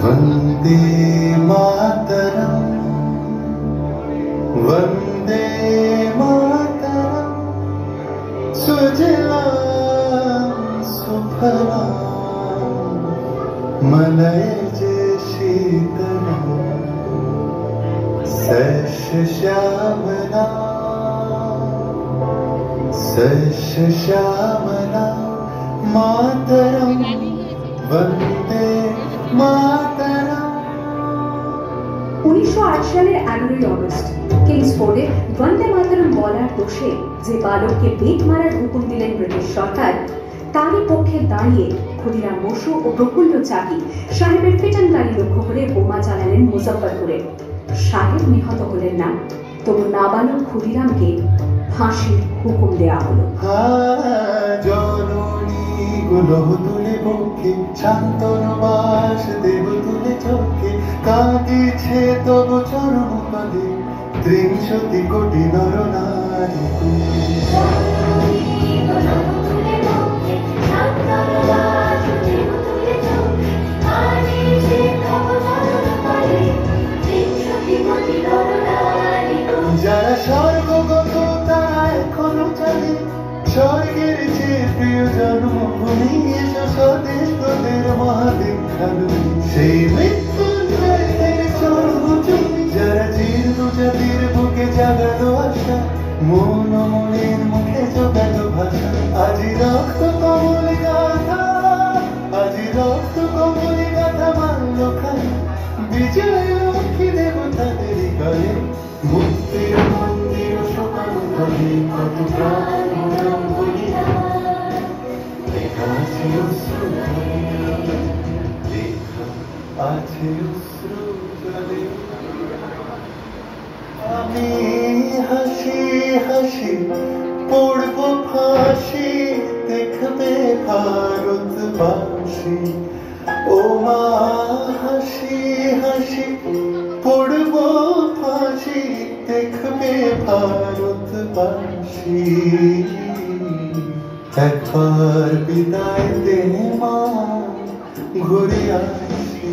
वंदे मातरम वंदे मातरम सुजलां सुफलां मलयज शीतलां सश्यामला मातरम वंदे मातरम। 1908 সালের 11ই অগস্ট কিংসফোর্ডে বন্দে মাতরম বলার দোষে যে বালককে বেত মারার হুকুম দিলেন ব্রিটিশ সরকার, তারই পক্ষে দাঁড়িয়ে ক্ষুদিরাম বসু ও প্রফুল্ল চাকি সাহেবের ফিটন গাড়ি লক্ষ্য করে বোমা চালালেন মুজফ্ফরপুরে। সাহেব নিহত হলেন না, তবু নাবালক ক্ষুদিরামকে ফাঁসির হুকুম দেয়া হলো। তুলে বুকে শান্তন বাস দেব তুলে চোখে কাঁদিছে তবু চরম পদে ৩০০ কোটি নর নারী। যারা স্বর্গগত তারা এখনো চলে স্বর্গের চেয়ে প্রিয় জন্মভূমি, এসো স্বদেশ তোদের মহাদীক্ষালু সেই মৃত্যুঞ্জয়ের স্বর্গচুম্বী। যারা জীর্ণ জাতির বুকে জাগালো আশা, মন মনের মুখে জোগালো ভাষা। আজি রক্ত কমল গাথা, আজি রক্ত কমল গাথা মানল খালি বিজয় লক্ষ্মী দেবতাদের গলে। মুক্তির মন্দির সকাল করে কত প্রাণ আমি হাসি হাসি পড়ব ফাঁসি, দেখবে ভারতবাসী। ও মা হাসি হাসি পড়ব ফাঁসি, দেখবে ভারতবাসী। একবার বিদায় দে মা, ঘুরে আসি।